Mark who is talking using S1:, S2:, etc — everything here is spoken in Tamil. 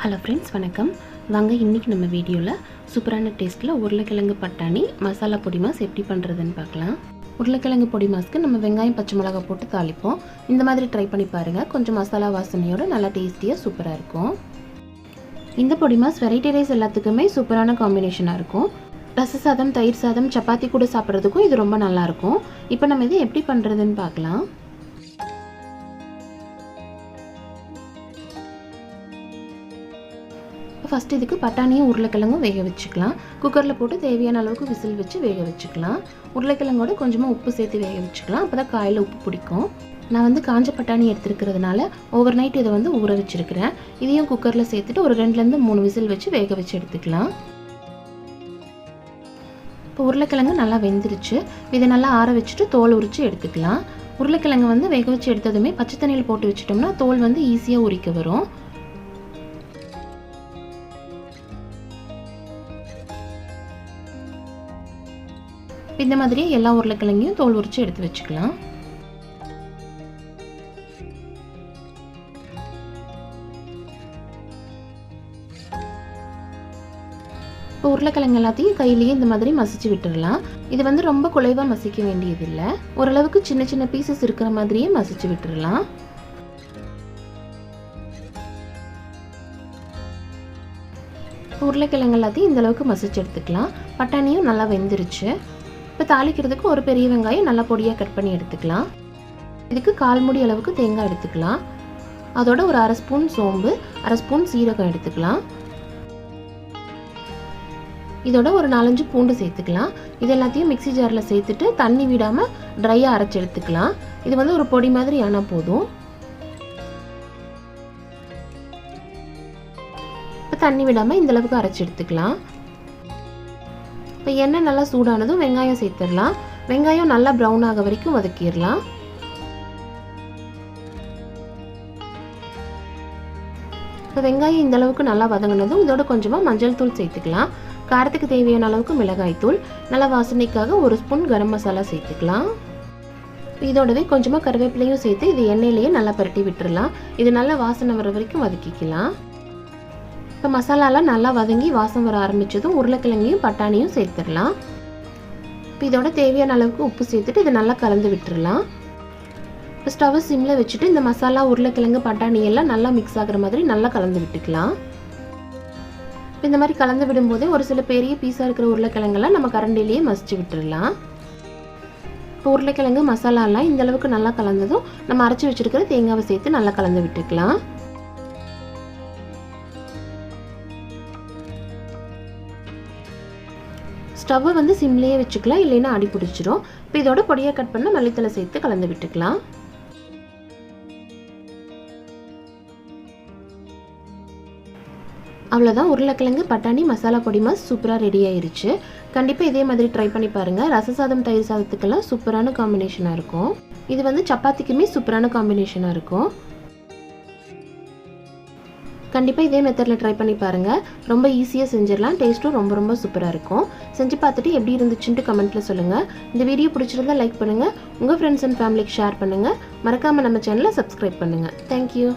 S1: ஹலோ ஃப்ரெண்ட்ஸ், வணக்கம். வாங்க இன்றைக்கி நம்ம வீடியோவில் சூப்பரான டேஸ்ட்டில் உருளைக்கிழங்கு பட்டாணி மசாலா பொடி மாஸ் எப்படி பண்ணுறதுன்னு பார்க்கலாம். உருளைக்கிழங்கு பொடி மாஸ்க்கு நம்ம வெங்காயம் பச்சை மிளகாய் போட்டு தாளிப்போம். இந்த மாதிரி ட்ரை பண்ணி பாருங்கள். கொஞ்சம் மசாலா வாசனையோடு நல்லா டேஸ்டியாக சூப்பராக இருக்கும். இந்த பொடி மாஸ் வெரைட்டி ரைஸ் எல்லாத்துக்குமே சூப்பரான காம்பினேஷனாக இருக்கும். ரச சாதம், தயிர் சாதம், சப்பாத்தி கூட சாப்பிட்றதுக்கும் இது ரொம்ப நல்லாயிருக்கும். இப்போ நம்ம இதை எப்படி பண்ணுறதுன்னு பார்க்கலாம். ஃபஸ்ட்டு இதுக்கு பட்டாணியும் உருளைக்கிழங்கும் வேக வச்சுக்கலாம். குக்கரில் போட்டு தேவையான அளவுக்கு விசில் வச்சு வேக வச்சுக்கலாம். உருளைக்கிழங்கோட கொஞ்சமாக உப்பு சேர்த்து வேக வச்சுக்கலாம். அப்போ தான் காயில் உப்பு பிடிக்கும். நான் வந்து காஞ்ச பட்டாணி எடுத்துருக்கிறதுனால ஓவர் நைட் இதை வந்து ஊற வச்சுருக்கிறேன். இதையும் குக்கரில் சேர்த்துட்டு ஒரு 2-3 விசில் வச்சு வேக வச்சு எடுத்துக்கலாம். இப்போ உருளைக்கிழங்கு நல்லா வெந்துருச்சு. இதை நல்லா ஆற வச்சுட்டு தோல் உரித்து எடுத்துக்கலாம். உருளைக்கிழங்கு வந்து வேக வச்சு எடுத்ததுமே பச்சை தண்ணியில் போட்டு வச்சுட்டோம்னா தோல் வந்து ஈஸியாக உரிக்க வரும். இந்த மாதிரியே எல்லா உருளைக்கிழங்கையும் தோல் உரித்து எடுத்து வச்சுக்கலாம். இப்போ உருளைக்கிழங்கு எல்லாத்தையும் கையிலேயே இந்த மாதிரி மசிச்சு விட்டுடலாம். இது வந்து ரொம்ப குலைவாக மசிக்க வேண்டியதில்லை. ஓரளவுக்கு சின்ன சின்ன பீசஸ் இருக்கிற மாதிரியே மசிச்சு விட்டுடலாம். உருளைக்கிழங்கு எல்லாத்தையும் இந்த அளவுக்கு மசிச்சு எடுத்துக்கலாம். பட்டாணியும் நல்லா வெந்துருச்சு. இப்போ தாளிக்கிறதுக்கு ஒரு பெரிய வெங்காயம் நல்லா பொடியாக கட் பண்ணி எடுத்துக்கலாம். இதுக்கு 1/4 மூடி அளவுக்கு தேங்காய் எடுத்துக்கலாம். அதோட ஒரு 1/2 ஸ்பூன் சோம்பு, 1/2 ஸ்பூன் சீரகம் எடுத்துக்கலாம். இதோட ஒரு 4-5 பூண்டு சேர்த்துக்கலாம். இது எல்லாத்தையும் மிக்ஸி ஜாரில் சேர்த்துட்டு தண்ணி விடாமல் ட்ரையாக அரைச்சி எடுத்துக்கலாம். இது வந்து ஒரு பொடி மாதிரி ஆனால் போதும். இப்போ தண்ணி விடாமல் இந்தளவுக்கு அரைச்சி எடுத்துக்கலாம். இப்போ எண்ணெய் நல்லா சூடானதும் வெங்காயம் சேர்த்துடலாம். வெங்காயம் நல்லா ப்ரௌன் ஆக வரைக்கும் வதக்கிடலாம். இப்போ வெங்காயம் இந்த அளவுக்கு நல்லா வதங்கினதும் இதோட கொஞ்சமாக மஞ்சள் தூள் சேர்த்துக்கலாம். காரத்துக்கு தேவையான அளவுக்கு மிளகாய் தூள், நல்லா வாசனைக்காக 1 ஸ்பூன் கரம் மசாலா சேர்த்துக்கலாம். இதோடவே கொஞ்சமாக கருவேப்பிலையும் சேர்த்து இது எண்ணெயிலேயே நல்லா பரட்டி விட்டுடலாம். இது நல்லா வாசனை வர வரைக்கும் வதக்கிக்கலாம். இப்போ மசாலாலாம் நல்லா வதங்கி வாசம் வர ஆரம்பித்ததும் உருளைக்கிழங்கையும் பட்டாணியும் சேர்த்துடலாம். இப்போ இதோட தேவையான அளவுக்கு உப்பு சேர்த்துட்டு இதை நல்லா கலந்து விட்டுடலாம். இப்போ ஸ்டவ் சிம்மில் வச்சுட்டு இந்த மசாலா, உருளைக்கிழங்கு, பட்டாணி எல்லாம் நல்லா மிக்ஸ் ஆகிற மாதிரி நல்லா கலந்து விட்டுக்கலாம். இப்போ இந்த மாதிரி கலந்து விடும்போதே ஒரு சில பெரிய பீஸாக இருக்கிற உருளைக்கிழங்கெல்லாம் நம்ம கரண்டிலேயே மசிச்சு விட்டுடலாம். இப்போ உருளைக்கிழங்கு மசாலாலாம் இந்த அளவுக்கு நல்லா கலந்ததும் நம்ம அரைச்சி வச்சுருக்கிற தேங்காவை சேர்த்து நல்லா கலந்து விட்டுக்கலாம். ஸ்டவ்வை வந்து சிம்லேயே வச்சுக்கலாம், இல்லைன்னா அடி பிடிச்சிரும். இப்போ இதோட பொடியாக கட் பண்ண மல்லித்தலை சேர்த்து கலந்து விட்டுக்கலாம். அவ்வளோதான், உருளைக்கிழங்கு பட்டாணி மசாலா பொடி மாஸ் சூப்பராக ரெடி ஆயிருச்சு. கண்டிப்பாக இதே மாதிரி ட்ரை பண்ணி பாருங்கள். ரச சாதம், தயிர் சாதத்துக்கெல்லாம் சூப்பரான காம்பினேஷனாக இருக்கும். இது வந்து சப்பாத்திக்குமே சூப்பரான காம்பினேஷனாக இருக்கும். கண்டிப்பாக இதே மெத்தடில் ட்ரை பண்ணி பாருங்கள். ரொம்ப ஈஸியாக செஞ்சிடலாம். டேஸ்ட்டும் ரொம்ப ரொம்ப சூப்பராக இருக்கும். செஞ்சு பார்த்துட்டு எப்படி இருந்துச்சுன்ட்டு கமெண்ட்டில் சொல்லுங்கள். இந்த வீடியோ பிடிச்சிருந்தா லைக் பண்ணுங்கள். உங்கள் ஃப்ரெண்ட்ஸ் அண்ட் ஃபேமிலிக்கு ஷேர் பண்ணுங்கள். மறக்காமல் நம்ம சேனலை சப்ஸ்கிரைப் பண்ணுங்கள். தேங்க்யூ.